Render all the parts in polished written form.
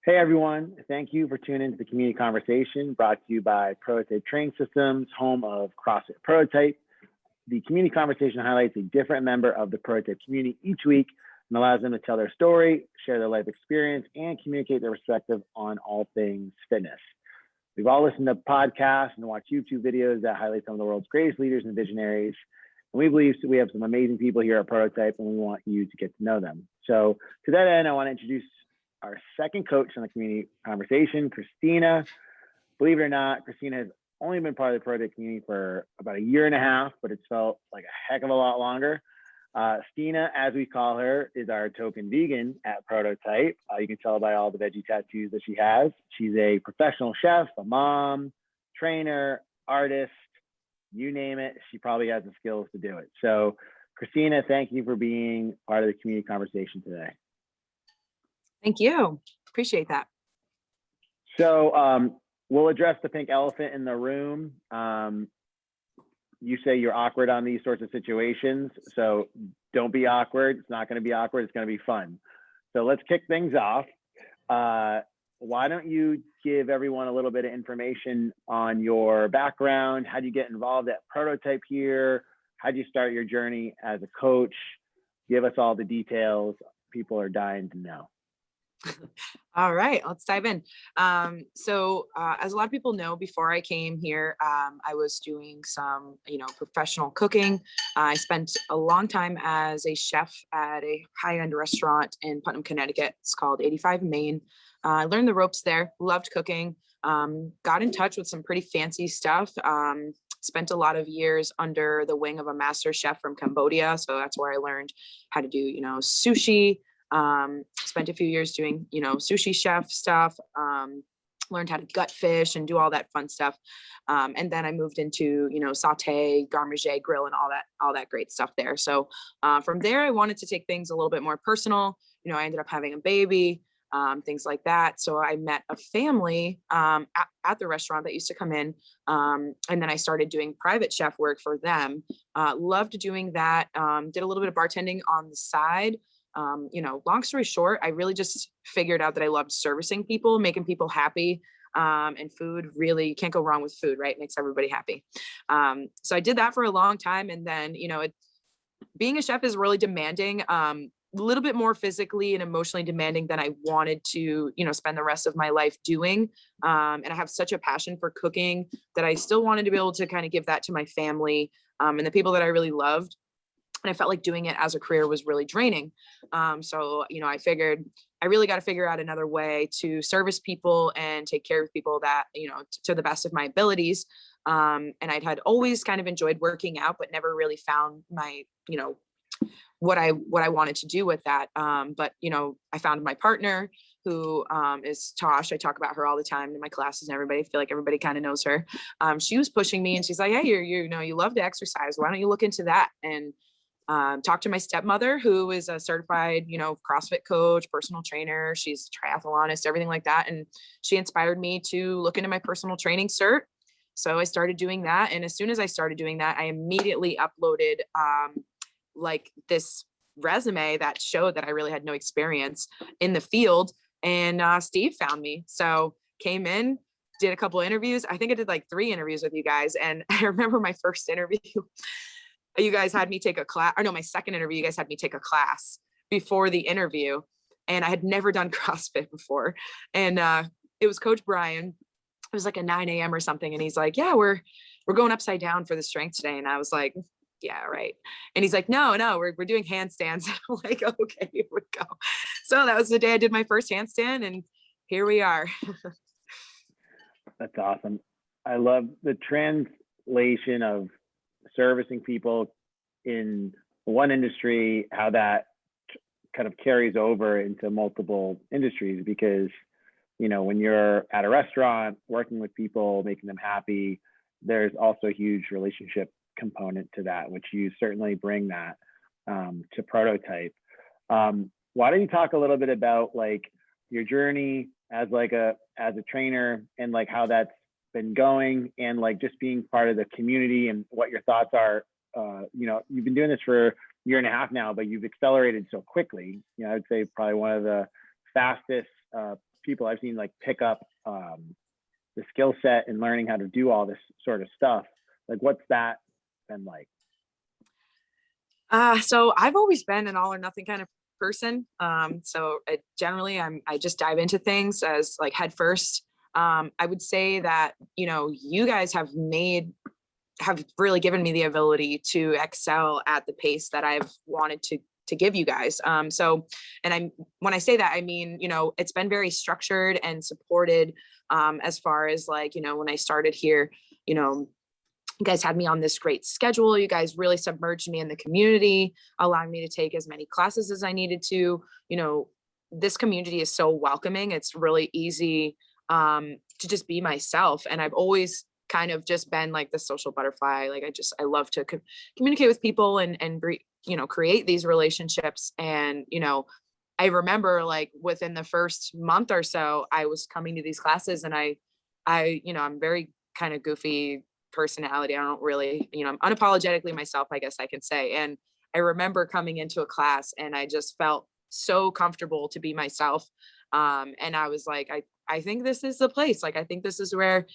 Hey everyone, thank you for tuning into the Community Conversation brought to you by Prototype Training Systems, home of CrossFit Prototype. The Community Conversation highlights a different member of the Prototype community each week and allows them to tell their story, share their life experience, and communicate their perspective on all things fitness. We've all listened to podcasts and watched YouTube videos that highlight some of the world's greatest leaders and visionaries. And we believe we have some amazing people here at Prototype, and we want you to get to know them. So to that end, I want to introduce our second coach on the Community Conversation, Christina. Believe it or not, Christina has only been part of the Prototype community for about a year and a half, but it's felt like a heck of a lot longer. Stina, as we call her, is our token vegan at Prototype. You can tell by all the veggie tattoos that she has. She's a professional chef, a mom, trainer, artist, you name it. She probably has the skills to do it. So Christina, thank you for being part of the Community Conversation today. Thank you. Appreciate that. So we'll address the pink elephant in the room. You say you're awkward on these sorts of situations, so don't be awkward. It's not going to be awkward. It's going to be fun. So let's kick things off. Why don't you give everyone a little bit of information on your background? How do you get involved at Prototype here? How do you start your journey as a coach? Give us all the details. People are dying to know. All right, let's dive in. So as a lot of people know, before I came here, I was doing some, professional cooking. I spent a long time as a chef at a high-end restaurant in Putnam, Connecticut. It's called 85 Main. I learned the ropes there, loved cooking, got in touch with some pretty fancy stuff. Spent a lot of years under the wing of a master chef from Cambodia. So that's where I learned how to do, sushi. Spent a few years doing, sushi chef stuff, learned how to gut fish and do all that fun stuff. And then I moved into, saute, garde-manger, grill, and all that great stuff there. So from there, I wanted to take things a little bit more personal. I ended up having a baby, things like that. So I met a family at the restaurant that used to come in. And then I started doing private chef work for them. Loved doing that. Did a little bit of bartending on the side. Long story short, I really just figured out that I loved servicing people, making people happy. And food, really, you can't go wrong with food, right? It makes everybody happy. So I did that for a long time. And then, being a chef is really demanding, a little bit more physically and emotionally demanding than I wanted to, spend the rest of my life doing. And I have such a passion for cooking that I still wanted to be able to kind of give that to my family, and the people that I really loved. And I felt like doing it as a career was really draining. So, I figured I really got to figure out another way to service people and take care of people that, to the best of my abilities. And I had always kind of enjoyed working out, but never really found my, what I wanted to do with that. But, I found my partner who is Tosh. I talk about her all the time in my classes and everybody, I feel like everybody kind of knows her. She was pushing me and she's like, hey, you love to exercise. Why don't you look into that? And talked to my stepmother, who is a certified, CrossFit coach, personal trainer. She's a triathlonist, everything like that. And she inspired me to look into my personal training cert. So I started doing that. And as soon as I started doing that, I immediately uploaded like this resume that showed that I really had no experience in the field. And Steve found me. So came in, did a couple of interviews. I think I did like 3 interviews with you guys. And I remember my first interview, you guys had me take a class, or no, my second interview, you guys had me take a class before the interview. And I had never done CrossFit before. And it was Coach Brian. It was like a 9 a.m. or something. And he's like, yeah, we're going upside down for the strength today. And I was like, yeah, right. And he's like, no, we're doing handstands. I'm like, okay, here we go. So that was the day I did my first handstand, and here we are. That's awesome. I love the translation of servicing people in one industry, how that kind of carries over into multiple industries, because, when you're at a restaurant, working with people, making them happy, there's also a huge relationship component to that, which you certainly bring that to Prototype. Why don't you talk a little bit about like your journey as a trainer and like how that's been going, and like just being part of the community and what your thoughts are. You've been doing this for a year and a half now, but you've accelerated so quickly. I would say probably one of the fastest people I've seen like pick up the skill set and learning how to do all this sort of stuff. Like, what's that been like? So I've always been an all or nothing kind of person. So generally I just dive into things as like head first. I would say that, you guys have really given me the ability to excel at the pace that I've wanted to give you guys. When I say that, I mean, it's been very structured and supported, as far as like, when I started here, you guys had me on this great schedule. You guys really submerged me in the community, allowing me to take as many classes as I needed to. This community is so welcoming. It's really easy to just be myself. And I've always kind of just been like the social butterfly. Like I love to communicate with people and create these relationships. And, I remember like within the first month or so, I was coming to these classes and I'm very kind of goofy personality. I don't really, I'm unapologetically myself, I guess I can say. And I remember coming into a class and I just felt so comfortable to be myself. And I was like, I think this is the place. Like, I think this is where,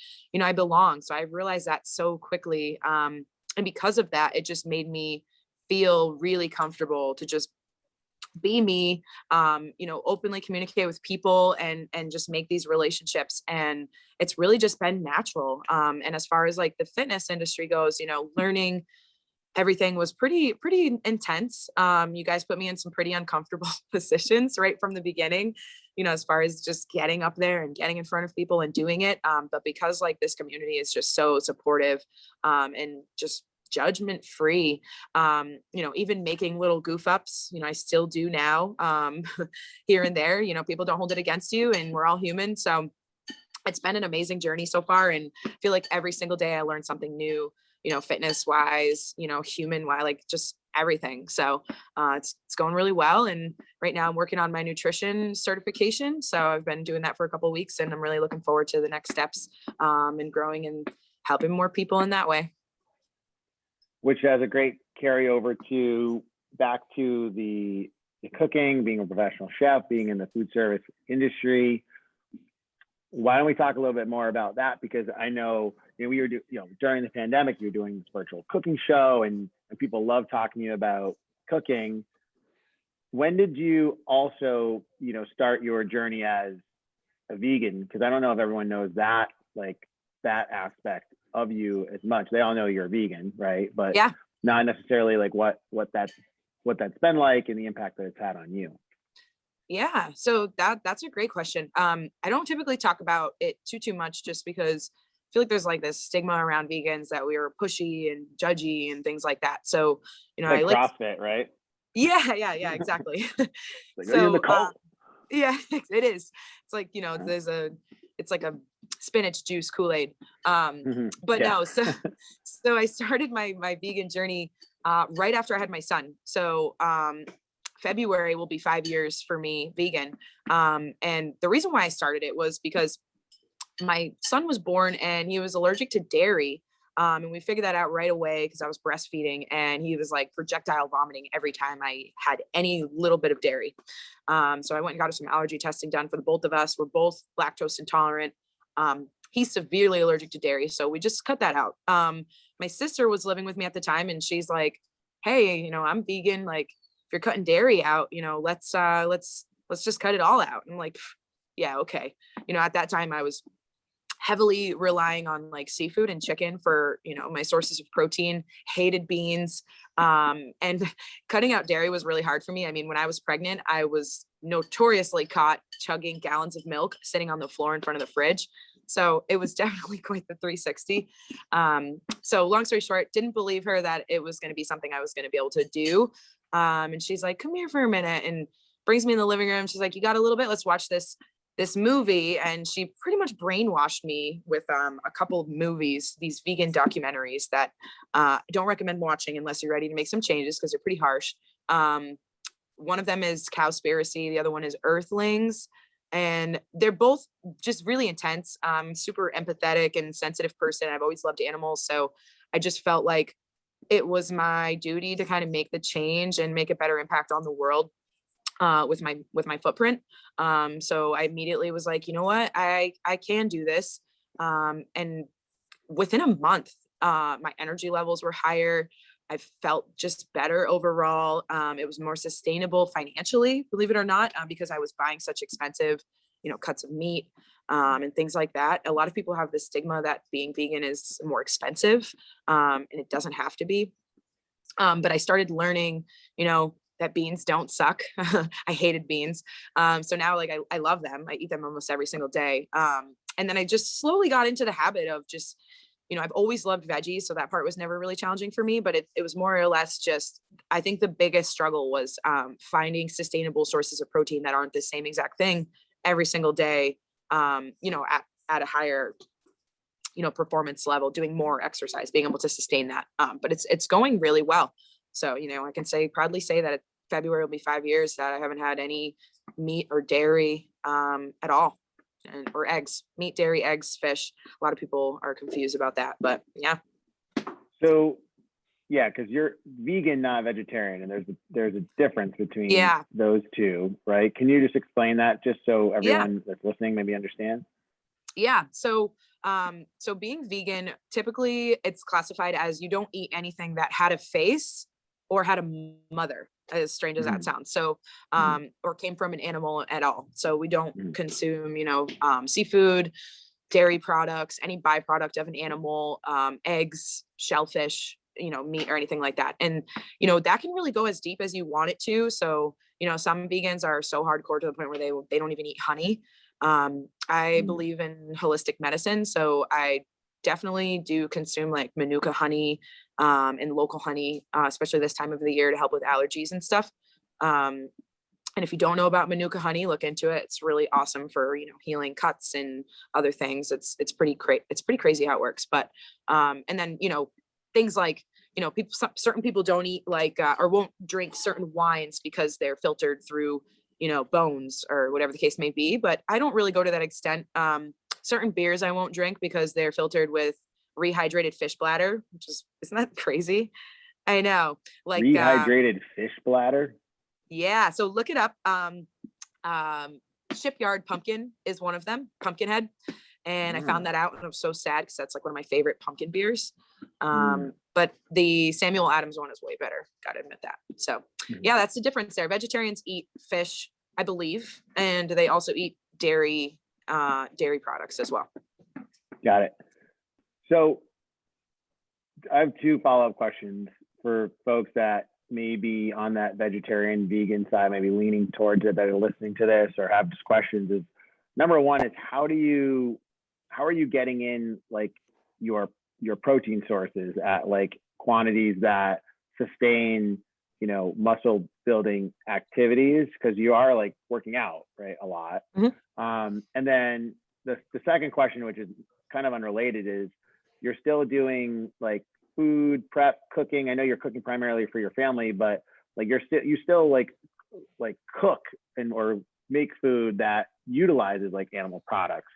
I belong. So I realized that so quickly. And because of that, it just made me feel really comfortable to just be me, openly communicate with people and just make these relationships. And it's really just been natural. And as far as like the fitness industry goes, learning everything was pretty intense. You guys put me in some pretty uncomfortable positions right from the beginning, as far as just getting up there and getting in front of people and doing it. But because like this community is just so supportive, and just judgment free, even making little goof ups, I still do now, here and there, people don't hold it against you and we're all human. So it's been an amazing journey so far. And I feel like every single day I learn something new, fitness wise, human wise, like just everything. So it's going really well. And right now I'm working on my nutrition certification. So I've been doing that for a couple of weeks and I'm really looking forward to the next steps, and growing and helping more people in that way. Which has a great carryover to back to the cooking, being a professional chef, being in the food service industry. Why don't we talk a little bit more about that? Because I know, we were during the pandemic, you were doing this virtual cooking show and people love talking to you about cooking. When did you also, start your journey as a vegan? Because I don't know if everyone knows that, like that aspect of you as much. They all know you're a vegan, right? But yeah, not necessarily like what that's been like and the impact that it's had on you. Yeah, so that's a great question. I don't typically talk about it too much just because I feel like there's like this stigma around vegans that we are pushy and judgy and things like that. So, Like I like CrossFit, right? Yeah, exactly. Like, are you in the cult? Yeah, it is. It's like, it's like a spinach juice Kool-Aid. But Yeah. no, so I started my vegan journey right after I had my son. So February will be 5 years for me vegan. And the reason why I started it was because my son was born and he was allergic to dairy. And we figured that out right away because I was breastfeeding and he was like projectile vomiting every time I had any little bit of dairy. So I went and got some allergy testing done for the both of us. We're both lactose intolerant. He's severely allergic to dairy. So we just cut that out. My sister was living with me at the time and she's like, hey, I'm vegan. Like if you're cutting dairy out, let's just cut it all out. And I'm like, yeah, okay. At that time I was heavily relying on like seafood and chicken for, my sources of protein, hated beans. And cutting out dairy was really hard for me. I mean, when I was pregnant, I was notoriously caught chugging gallons of milk sitting on the floor in front of the fridge. So it was definitely quite the 360. So long story short, didn't believe her that it was going to be something I was going to be able to do. And she's like, come here for a minute, and brings me in the living room. She's like, you got a little bit, let's watch this movie. And she pretty much brainwashed me with a couple of movies, these vegan documentaries that I don't recommend watching unless you're ready to make some changes because they're pretty harsh. One of them is Cowspiracy, the other one is Earthlings, and they're both just really intense. Super empathetic and sensitive person. I've always loved animals, so I just felt like it was my duty to kind of make the change and make a better impact on the world. with my footprint. So I immediately was like, you know what, I can do this. And within a month, my energy levels were higher. I felt just better overall. It was more sustainable financially, believe it or not, because I was buying such expensive, cuts of meat, and things like that. A lot of people have this stigma that being vegan is more expensive, and it doesn't have to be. But I started learning, that beans don't suck. I hated beans. So now like I love them. I eat them almost every single day. And then I just slowly got into the habit of just, I've always loved veggies. So that part was never really challenging for me, but it was more or less just, I think the biggest struggle was finding sustainable sources of protein that aren't the same exact thing every single day, at a higher, performance level, doing more exercise, being able to sustain that. But it's going really well. So, I can proudly say that February will be 5 years that I haven't had any meat or dairy at all, or eggs, meat, dairy, eggs, fish. A lot of people are confused about that, but yeah. So yeah, because you're vegan, not vegetarian, and there's a difference between those two, right? Can you just explain that just so everyone that's listening maybe understands? Yeah. So being vegan, typically it's classified as you don't eat anything that had a face or had a mother, as strange as that sounds. So, or came from an animal at all. So we don't consume, seafood, dairy products, any byproduct of an animal, eggs, shellfish, meat or anything like that. And, that can really go as deep as you want it to. So, some vegans are so hardcore to the point where they don't even eat honey. I believe in holistic medicine. So I definitely do consume like Manuka honey, and local honey, especially this time of the year to help with allergies and stuff. And if you don't know about Manuka honey, look into it. It's really awesome for, healing cuts and other things. It's pretty crazy how it works. But, and then, things like, certain people don't eat like, or won't drink certain wines because they're filtered through, bones or whatever the case may be. But I don't really go to that extent. Certain beers I won't drink because they're filtered with rehydrated fish bladder, isn't that crazy? I know. Like rehydrated fish bladder. Yeah. So look it up. Shipyard Pumpkin is one of them, Pumpkinhead. And I found that out and I'm so sad because that's like one of my favorite pumpkin beers. But the Samuel Adams one is way better. Gotta admit that. So yeah, that's the difference there. Vegetarians eat fish, I believe, and they also eat dairy products as well. Got it. So I have two follow-up questions for folks that may be on that vegetarian vegan side, maybe leaning towards it, that are listening to this or have just questions. Is number one is how are you getting in like your protein sources at like quantities that sustain, muscle building activities? Because you are like working out, right, a lot. And then the second question, which is kind of unrelated, is you're still doing like food prep cooking. I know you're cooking primarily for your family, but like you still like cook or make food that utilizes like animal products.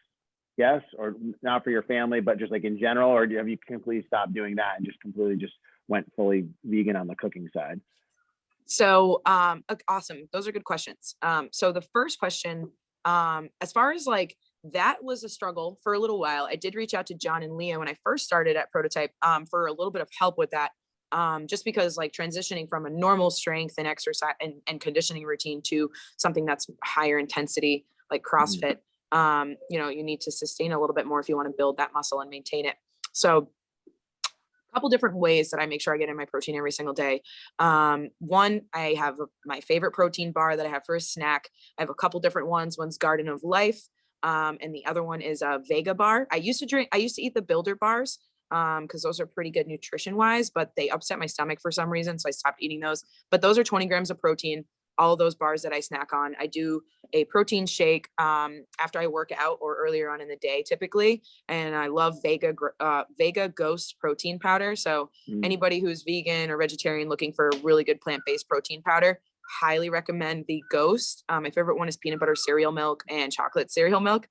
Yes, or not for your family, but just like in general, or have you completely stopped doing that and just completely just went fully vegan on the cooking side? So, awesome. Those are good questions. So the first question, as far as like, that was a struggle for a little while. I did reach out to John and Leah when I first started at Prototype, for a little bit of help with that. Just because like transitioning from a normal strength and exercise and conditioning routine to something that's higher intensity, like CrossFit, you need to sustain a little bit more if you want to build that muscle and maintain it. So a couple different ways that I make sure I get in my protein every single day. One, I have my favorite protein bar that I have for a snack. I have a couple different ones. One's Garden of Life. And the other one is a Vega bar. I used to eat the Builder bars, because those are pretty good nutrition wise, but they upset my stomach for some reason. So I stopped eating those, but those are 20 grams of protein. All of those bars that I snack on. I do a protein shake after I work out or earlier on in the day typically. And I love Vega Ghost protein powder. So anybody who's vegan or vegetarian looking for a really good plant-based protein powder, highly recommend the Ghost. My favorite one is peanut butter cereal milk and chocolate cereal milk.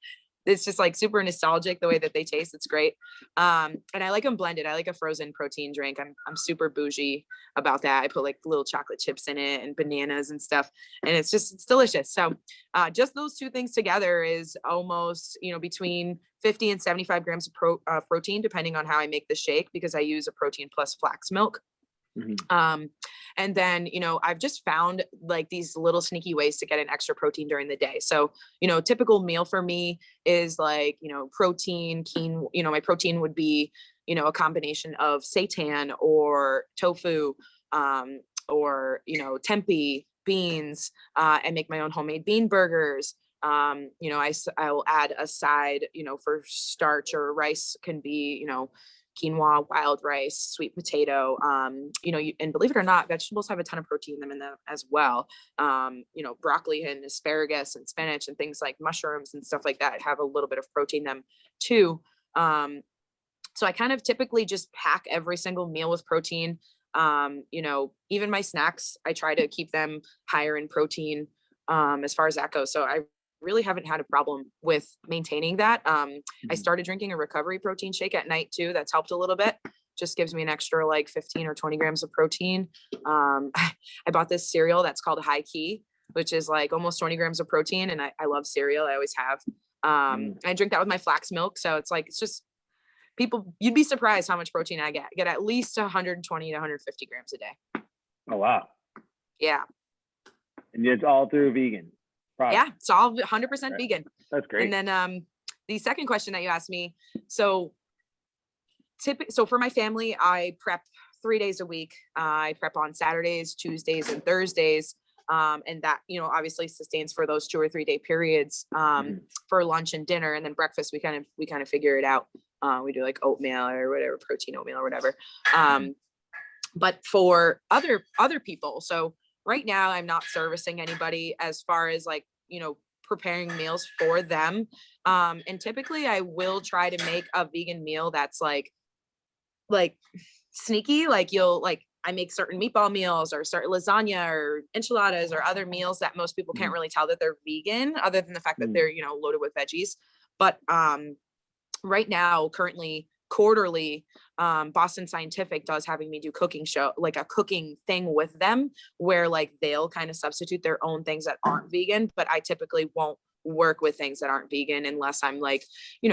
it's just like super nostalgic the way that they taste. It's great. And I like them blended. I like a frozen protein drink. I'm super bougie about that. I put like little chocolate chips in it and bananas and stuff. And it's delicious. So just those two things together is almost, between 50 and 75 grams of protein, depending on how I make the shake, because I use a protein plus flax milk. Mm-hmm. And then, I've just found like these little sneaky ways to get an extra protein during the day. So, typical meal for me is like, protein, my protein would be, a combination of seitan or tofu, or, tempeh, beans, and make my own homemade bean burgers. I will add a side, for starch, or rice can be, quinoa, wild rice, sweet potato, and believe it or not, vegetables have a ton of protein in them as well. Broccoli and asparagus and spinach and things like mushrooms and stuff like that have a little bit of protein in them too. So I kind of typically just pack every single meal with protein. Even my snacks, I try to keep them higher in protein, as far as that goes. So I really haven't had a problem with maintaining that. I started drinking a recovery protein shake at night too. That's helped a little bit. Just gives me an extra like 15 or 20 grams of protein. I bought this cereal that's called High Key, which is like almost 20 grams of protein. And I love cereal. I always have. I drink that with my flax milk. So it's just you'd be surprised how much protein I get. I get at least 120 to 150 grams a day. Oh, wow. Yeah. And it's all through vegan product. Yeah, it's all 100% vegan. That's great. And then the second question that you asked me, so for my family, I prep 3 days a week. I prep on Saturdays, Tuesdays, and Thursdays. And that, obviously sustains for those 2 or 3 day periods, for lunch and dinner. And then breakfast, we kind of figure it out. We do like oatmeal or whatever, protein oatmeal or whatever. But for other people, so right now I'm not servicing anybody as far as like, preparing meals for them. And typically I will try to make a vegan meal that's like sneaky, like I make certain meatball meals or certain lasagna or enchiladas or other meals that most people can't really tell that they're vegan, other than the fact that they're, loaded with veggies. But right now, currently, quarterly, Boston Scientific does having me do like a cooking thing with them, where like they'll kind of substitute their own things that aren't vegan. But I typically won't work with things that aren't vegan unless I'm like,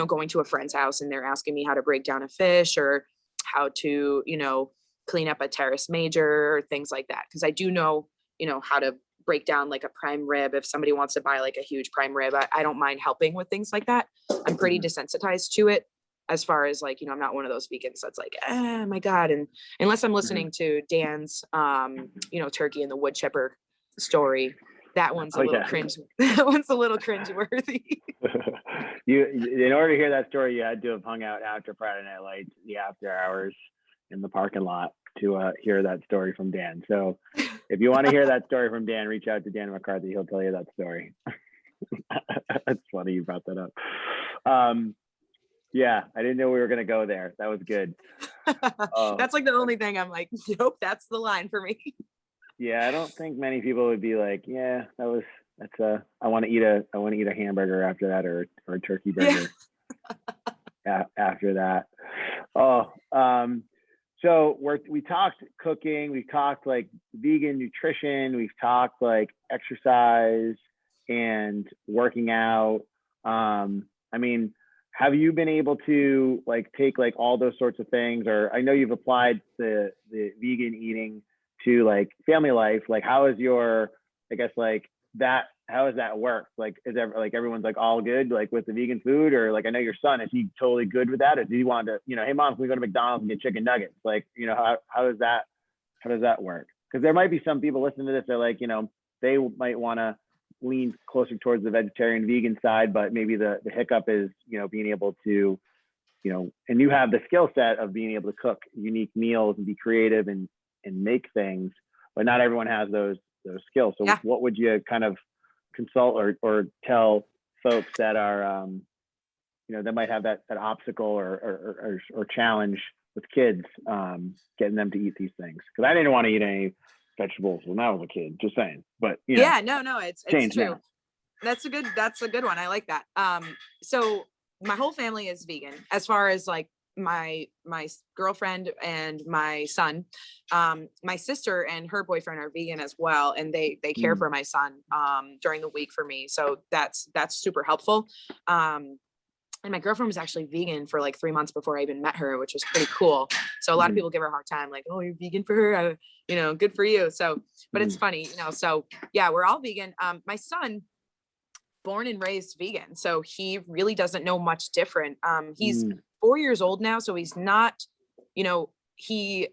going to a friend's house and they're asking me how to break down a fish or how to, clean up a terrace major or things like that. Because I do know, how to break down like a prime rib. If somebody wants to buy like a huge prime rib, I don't mind helping with things like that. I'm pretty desensitized to it, as far as like, I'm not one of those vegans that's like, oh my God. And unless I'm listening to Dan's, turkey and the wood chipper story, that one's a little cringe. That one's a little cringe worthy. In order to hear that story, you had to have hung out after Friday Night Lights, the after hours in the parking lot to hear that story from Dan. So if you want to hear that story from Dan, reach out to Dan McCarthy. He'll tell you that story. That's funny you brought that up. Yeah, I didn't know we were going to go there. That was good. That's like the only thing I'm like, nope, that's the line for me. Yeah, I don't think many people would be like, yeah, I want to eat a hamburger after that, or a turkey burger. Yeah. After that. So we talked cooking, we've talked like vegan nutrition, we've talked like exercise and working out. Have you been able to like take like all those sorts of things, or I know you've applied the vegan eating to like family life? Like how is how does that work? Like everyone's like all good like with the vegan food, or like I know your son, is he totally good with that, or do you want to, hey mom, can we go to McDonald's and get chicken nuggets? Like, how does that work? Because there might be some people listening to this, they're like, they might want to lean closer towards the vegetarian vegan side, but maybe the hiccup is, being able to, and you have the skill set of being able to cook unique meals and be creative and make things, but not everyone has those skills. So what would you kind of consult or tell folks that are, that might have that obstacle or challenge with kids, getting them to eat these things? Because I didn't want to eat any vegetables when I was a kid, just saying. But no, it's true. That's a good one. I like that. So my whole family is vegan as far as like my girlfriend and my son. My sister and her boyfriend are vegan as well, and they care for my son during the week for me. So that's super helpful. And my girlfriend was actually vegan for like 3 months before I even met her, which was pretty cool. So a lot of people give her a hard time, like, oh, you're vegan for her, good for you. So, but it's funny, so yeah, we're all vegan. My son, born and raised vegan, so he really doesn't know much different. He's 4 years old now, so he's not, he,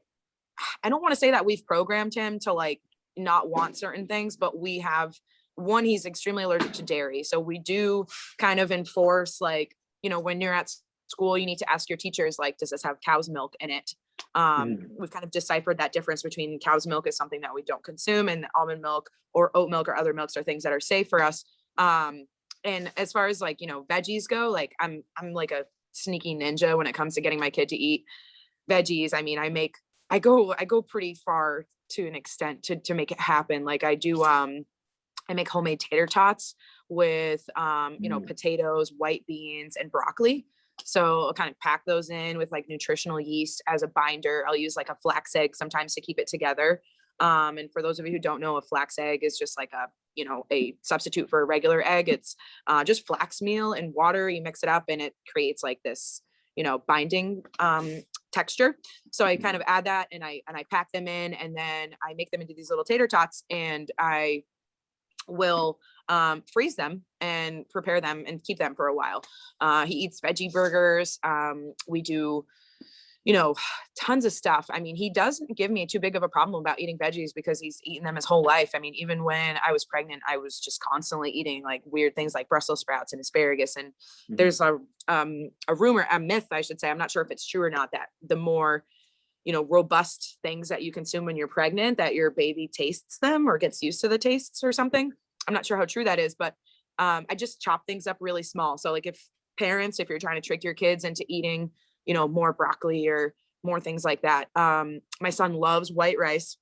I don't want to say that we've programmed him to like not want certain things, but we have one, he's extremely allergic to dairy. So we do kind of enforce like, when you're at school, you need to ask your teachers, like, does this have cow's milk in it? We've kind of deciphered that difference between cow's milk is something that we don't consume, and almond milk or oat milk or other milks are things that are safe for us. And as far as like, veggies go, like I'm like a sneaky ninja when it comes to getting my kid to eat veggies. I mean, I go pretty far to an extent to make it happen. Like I do, I make homemade tater tots with, potatoes, white beans, and broccoli. So I'll kind of pack those in with like nutritional yeast as a binder. I'll use like a flax egg sometimes to keep it together. And for those of you who don't know, a flax egg is just like a substitute for a regular egg. It's just flax meal and water. You mix it up and it creates like this, binding texture. So I kind of add that and I pack them in, and then I make them into these little tater tots, and I will freeze them and prepare them and keep them for a while. He eats veggie burgers. We do, tons of stuff. I mean, he doesn't give me too big of a problem about eating veggies because he's eaten them his whole life. I mean, even when I was pregnant, I was just constantly eating like weird things like Brussels sprouts and asparagus. And there's a rumor, a myth, I should say, I'm not sure if it's true or not, that the more robust things that you consume when you're pregnant, that your baby tastes them or gets used to the tastes or something. I'm not sure how true that is, but I just chop things up really small. So like if you're trying to trick your kids into eating, more broccoli or more things like that. My son loves white rice.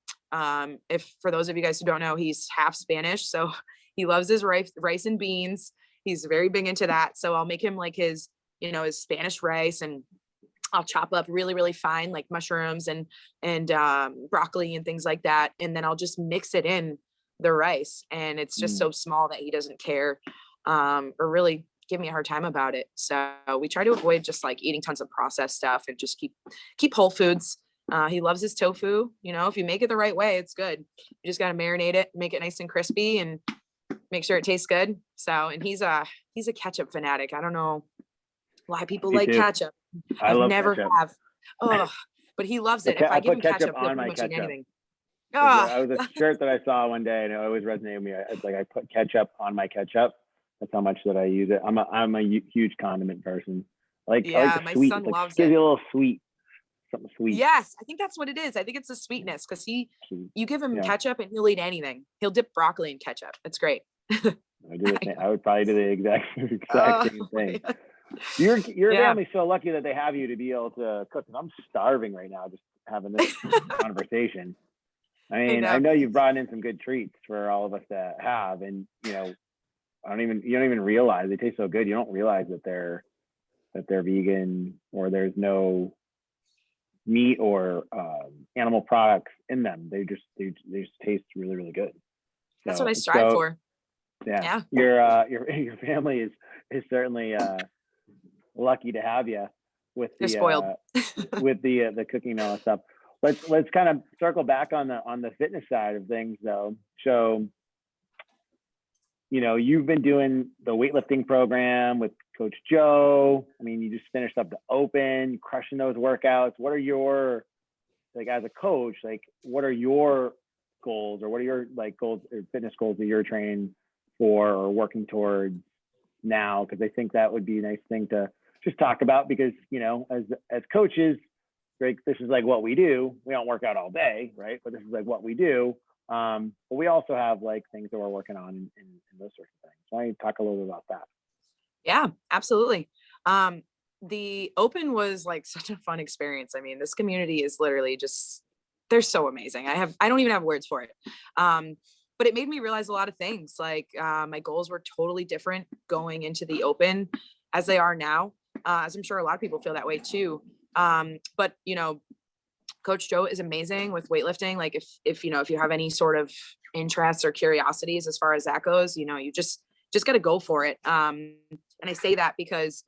If for those of you guys who don't know, he's half Spanish, so he loves his rice and beans. He's very big into that. So I'll make him like his Spanish rice, and I'll chop up really, really fine, like mushrooms and broccoli and things like that. And then I'll just mix it in the rice. And it's just so small that he doesn't care or really give me a hard time about it. So we try to avoid just like eating tons of processed stuff and just keep whole foods. He loves his tofu. If you make it the right way, it's good. You just got to marinate it, make it nice and crispy, and make sure it tastes good. So, and he's a ketchup fanatic. I don't know why people like ketchup. I love never ketchup. have. Oh, but he loves it. If I give him ketchup, he'll pretty much eat anything. I was a shirt that I saw one day, and it always resonated with me. It's like I put ketchup on my ketchup. That's how much that I use it. I'm a huge condiment person. I like the my sweet. son loves it. Gives it. you a little sweet, something sweet. Yes, I think that's what it is. I think it's the sweetness, because you give him ketchup and he'll eat anything. He'll dip broccoli in ketchup. It's great. I do the same. I would probably do the exact same thing. Your family's so lucky that they have you to be able to cook. I'm starving right now just having this conversation. I mean, I know you've brought in some good treats for all of us to have, and you don't even realize they taste so good. You don't realize that they're vegan, or there's no meat or animal products in them. They just taste really, really good. That's what I strive for. Yeah. Your family is certainly lucky to have you with They're spoiled. with the cooking and all that stuff. Let's kind of circle back on the fitness side of things though. So, you've been doing the weightlifting program with Coach Joe. I mean, you just finished up the Open, crushing those workouts. What are your, like, as a coach, like, what are your goals, or what are your like goals or fitness goals that you're training for or working towards now? Because I think that would be a nice thing to just talk about, because as coaches, like, this is like what we do. We don't work out all day, right? But this is like what we do. But we also have like things that we're working on and those sorts of things. Why don't you talk a little bit about that? Yeah, absolutely. The Open was like such a fun experience. I mean, this community is literally just, they're so amazing. I don't even have words for it. but it made me realize a lot of things. Like my goals were totally different going into the open as they are now. As I'm sure a lot of people feel that way too. But you know, Coach Joe is amazing with weightlifting. Like if you know, if you have any sort of interests or curiosities as far as that goes, you know, you just got to go for it. And I say that because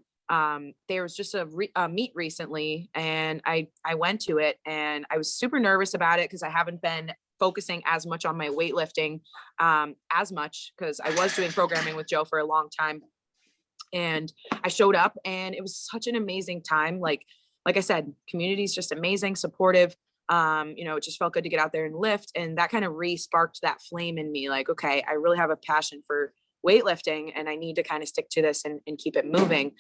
there was just a meet recently, and I went to it, and I was super nervous about it because I haven't been focusing as much on my weightlifting as much, because I was doing programming with Joe for a long time. And I showed up, and it was such an amazing time. Like I said, community is just amazing, supportive. You know, it just felt good to get out there and lift. And that kind of re-sparked that flame in me. Like, okay, I really have a passion for weightlifting, and I need to kind of stick to this and keep it moving.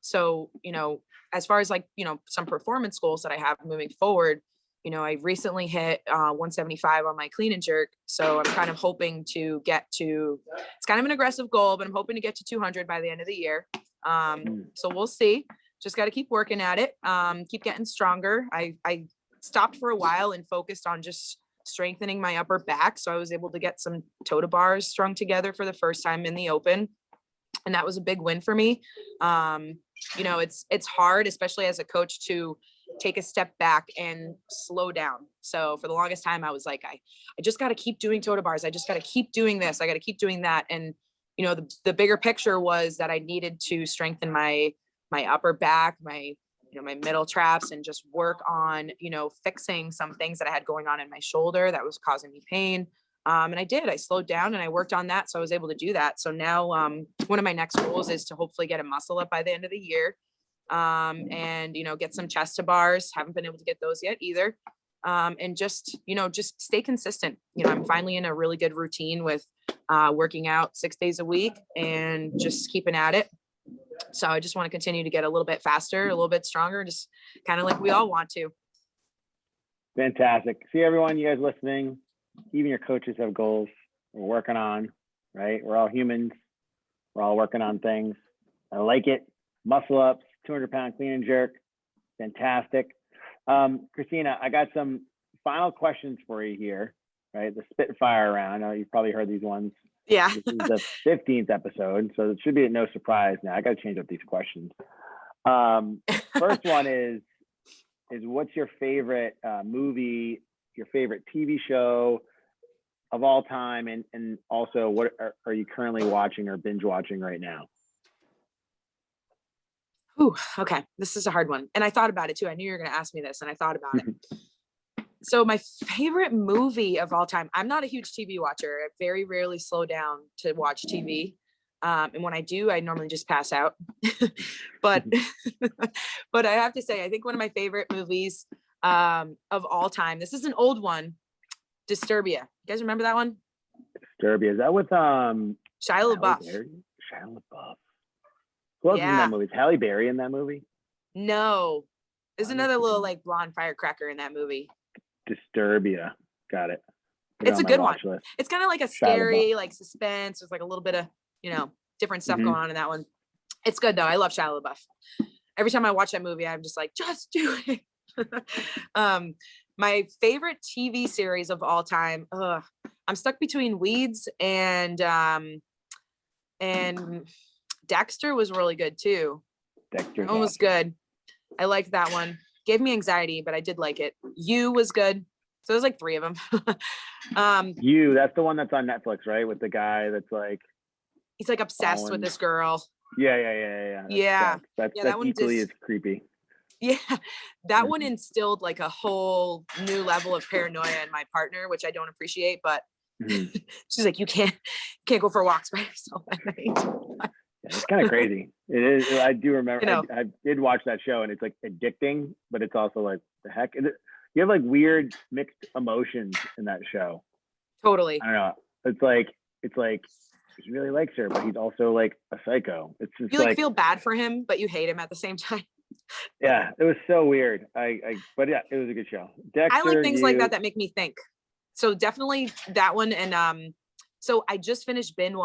So, you know, as far as like, you know, some performance goals that I have moving forward, you know, I recently hit 175 on my clean and jerk. So I'm kind of hoping to get to, it's kind of an aggressive goal, but I'm hoping to get to 200 by the end of the year. So we'll see. Just got to keep working at it, keep getting stronger. I stopped for a while and focused on just strengthening my upper back. So I was able to get some totem bars strung together for the first time in the open. And that was a big win for me. You know, it's hard, especially as a coach, to take a step back and slow down. So for the longest time, I was like, I just got to keep doing totem bars. I just got to keep doing this. I got to keep doing that. And, you know, the bigger picture was that I needed to strengthen my upper back, my middle traps, and just work on, you know, fixing some things that I had going on in my shoulder that was causing me pain. And I slowed down and I worked on that. So I was able to do that. So now one of my next goals is to hopefully get a muscle up by the end of the year. And, you know, get some chest to bars. Haven't been able to get those yet either. And just, you know, just stay consistent. You know, I'm finally in a really good routine with working out 6 days a week and just keeping at it. So I just want to continue to get a little bit faster, a little bit stronger, just kind of like we all want to. Fantastic. See, everyone, you guys listening, even your coaches have goals we're working on, right? We're all humans. We're all working on things. I like it. Muscle ups, 200-pound clean and jerk. Fantastic. Christina, I got some final questions for you here, right? The spitfire round. You've probably heard these ones. Yeah. This is the 15th episode, so it should be no surprise now. I got to change up these questions. First one is what's your favorite movie, your favorite TV show of all time, and also what are you currently watching or binge watching right now? Ooh, okay. This is a hard one. And I thought about it too. I knew you were going to ask me this, and I thought about it. So my favorite movie of all time, I'm not a huge TV watcher. I very rarely slow down to watch TV. And when I do, I normally just pass out. but I have to say, I think one of my favorite movies of all time, this is an old one, Disturbia. You guys remember that one? Disturbia. Is that with Shia LaBeouf? Shia LaBeouf. Who else is in that movie? Is Halle Berry in that movie? No. There's another little like blonde firecracker in that movie. Disturbia. Got it. It's a good one. List. It's kind of like a scary, like suspense. There's like a little bit of, you know, different stuff going on in that one. It's good though. I love Shia LaBeouf. Every time I watch that movie, I'm just like, just do it. My favorite TV series of all time. I'm stuck between Weeds and Dexter was really good too. Dexter was good. I liked that one. Gave me anxiety, but I did like it. You was good. So there's like 3 of them. You, that's the one that's on Netflix, right? With the guy that's like, he's like obsessed with this girl. Yeah. That's equally as creepy. Yeah, that one instilled like a whole new level of paranoia in my partner, which I don't appreciate. But she's like, you can't go for walks by yourself at night. It's kind of crazy. It is. I do remember. You know, I did watch that show, and it's like addicting, but it's also like the heck. You have like weird mixed emotions in that show. Totally. I don't know. It's like he really likes her, but he's also like a psycho. It's just you like feel bad for him, but you hate him at the same time. Yeah, it was so weird. But yeah, it was a good show. Dexter, I like things like that make me think. So definitely that one. And so I just finished binge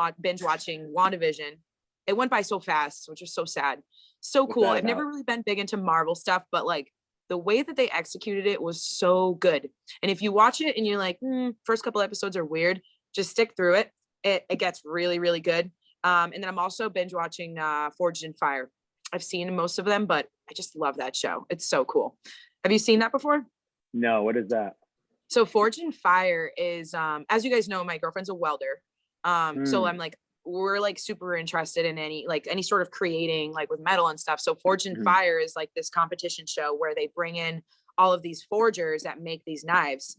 watching WandaVision. It went by so fast, which was so sad. So cool. I've never really been big into Marvel stuff, but like the way that they executed it was so good. And if you watch it and you're like, first couple episodes are weird, just stick through it. It gets really, really good. And then I'm also binge watching Forged in Fire. I've seen most of them, but I just love that show. It's so cool. Have you seen that before? No, what is that? So Forged in Fire is, as you guys know, my girlfriend's a welder. So I'm like, we're like super interested in any sort of creating like with metal and stuff. So Forged in Fire is like this competition show where they bring in all of these forgers that make these knives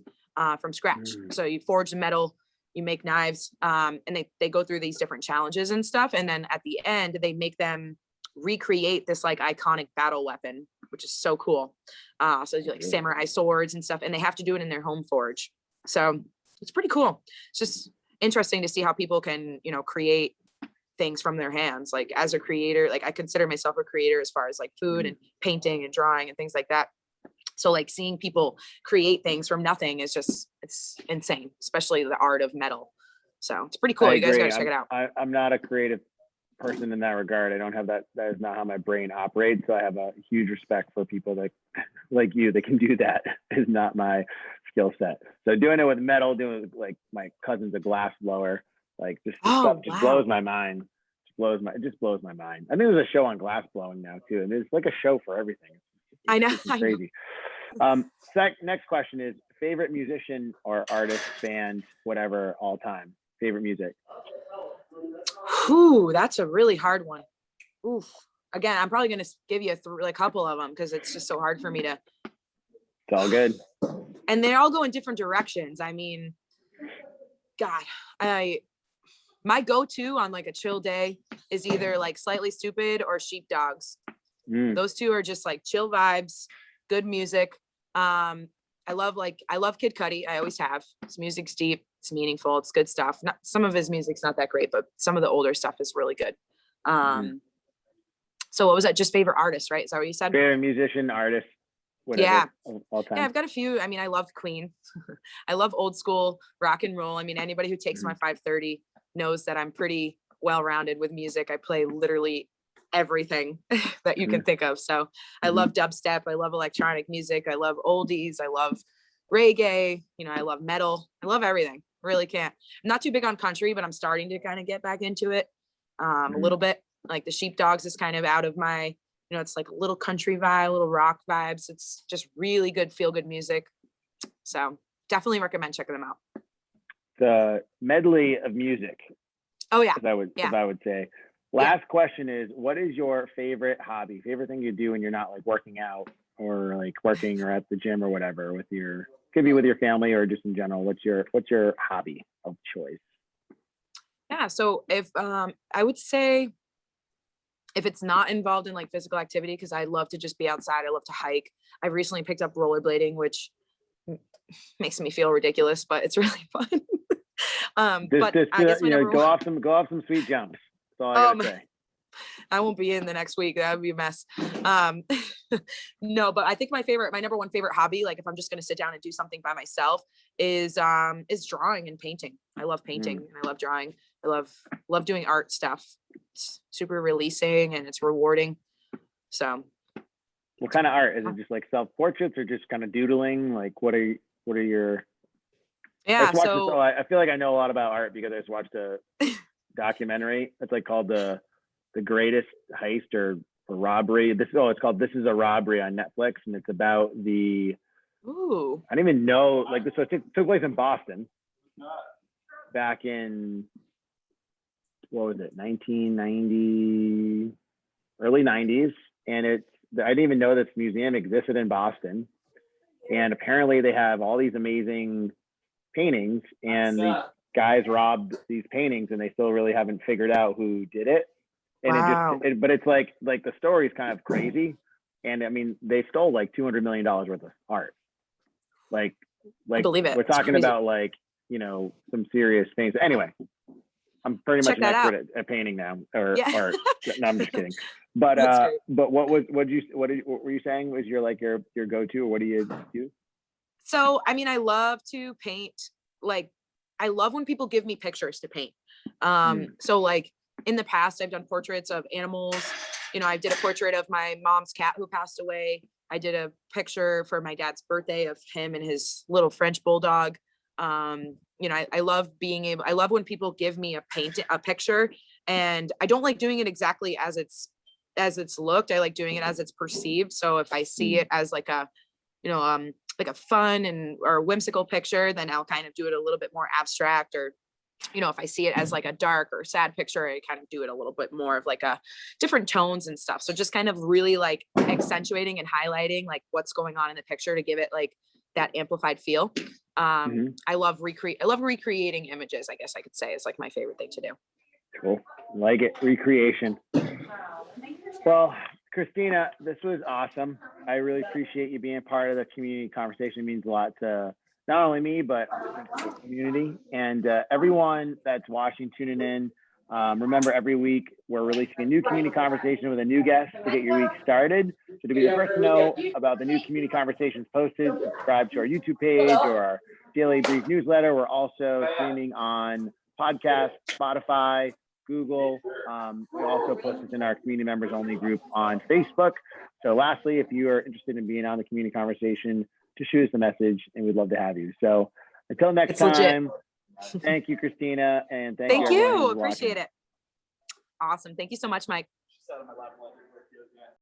from scratch. So you forge the metal, you make knives, and they go through these different challenges and stuff. And then at the end, they make them recreate this like iconic battle weapon, which is so cool. So like samurai swords and stuff, and they have to do it in their home forge. So it's pretty cool. It's just interesting to see how people can, create things from their hands. Like as a creator, like I consider myself a creator as far as like food and painting and drawing and things like that. So like seeing people create things from nothing is just, it's insane, especially the art of metal. So it's pretty cool. You guys gotta check it out. I'm not a creative person in that regard. I don't have that. That is not how my brain operates. So I have a huge respect for people that like you that can do that. Is not my skill set. So doing it with metal, doing it with, like my cousin's a glass blower, like just stuff just blows my mind. It just blows my mind. I think there's a show on glass blowing now too, and there's like a show for everything. I know. It's crazy. Next question is favorite musician or artist, band, whatever, all time. Favorite music. Ooh, that's a really hard one. Oof. Again, I'm probably going to give you a couple of them because it's just so hard for me to. It's all good. And they all go in different directions. I mean, God, my go-to on like a chill day is either like Slightly Stupid or Sheepdogs. Those two are just like chill vibes, good music. I love Kid Cudi. I always have. His music's deep. It's meaningful. It's good stuff. Some of his music's not that great, but some of the older stuff is really good. So what was that? Just favorite artist, right? Is that what you said? Favorite musician, artist, whatever. All time. Yeah, I've got a few. I mean, I love Queen. I love old school rock and roll. I mean, anybody who takes my 530 knows that I'm pretty well-rounded with music. I play literally everything that you can think of. So I love dubstep. I love electronic music. I love oldies. I love reggae. I love metal. I love everything. Really can't. I'm not too big on country, but I'm starting to kind of get back into it a little bit. Like the Sheepdogs is kind of out of my, it's like a little country vibe, little rock vibes. It's just really good, feel good music. So definitely recommend checking them out. The medley of music. Oh yeah. As I would say. Last question is, what is your favorite hobby? Favorite thing you do when you're not like working out or like working or at the gym or whatever could be with your family or just in general. What's your hobby of choice? Yeah. So if I would say if it's not involved in like physical activity, because I love to just be outside. I love to hike. I've recently picked up rollerblading, which makes me feel ridiculous, but it's really fun. But I guess go off some sweet jumps. That's all I gotta say. I won't be in the next week. That would be a mess. No, but I think my number one favorite hobby, like if I'm just going to sit down and do something by myself is drawing and painting. I love painting and I love drawing. I love doing art stuff. It's super releasing and it's rewarding. So what kind of art? Is it just like self-portraits or just kind of doodling? Like what are your I feel like I know a lot about art because I just watched a documentary. It's like called the Greatest Heist or Robbery. It's called This Is a Robbery on Netflix, and it's about I don't even know, like this took place in Boston back in, what was it, 1990, early 90s. And I didn't even know this museum existed in Boston. And apparently they have all these amazing paintings, and these guys robbed these paintings and they still really haven't figured out who did it. And but it's like the story is kind of crazy. And I mean, they stole like $200 million worth of art. Like I believe it. We're talking about like, some serious things. Anyway, I'm pretty much an expert at painting now, or art. No, I'm just kidding. But but what were you saying was your go-to, or what do you do? So, I mean, I love to paint. Like, I love when people give me pictures to paint. So like in the past, I've done portraits of animals. I did a portrait of my mom's cat who passed away. I did a picture for my dad's birthday of him and his little French bulldog. I love I love when people give me a picture, and I don't like doing it exactly as it's looked. I like doing it as it's perceived. So if I see it as like a, like a fun or whimsical picture, then I'll kind of do it a little bit more abstract. Or, if I see it as like a dark or sad picture, I kind of do it a little bit more of like a different tones and stuff. So just kind of really like accentuating and highlighting like what's going on in the picture to give it like that amplified feel. I love recreating images, I guess I could say, is like my favorite thing to do. Cool. Like it. Recreation. Well, Christina, this was awesome. I really appreciate you being part of the community conversation. It means a lot to not only me, but the community and everyone that's watching, tuning in. Remember, every week we're releasing a new community conversation with a new guest to get your week started. So to be the first to know about the new community conversations posted, subscribe to our YouTube page or our Daily Brief newsletter. We're also streaming on podcast, Spotify, Google. We also post this in our community members only group on Facebook. So lastly, if you are interested in being on the community conversation, just shoot us a message and we'd love to have you. So until next time, thank you, Christina. And thank you. Appreciate it. Awesome. Thank you so much, Mike.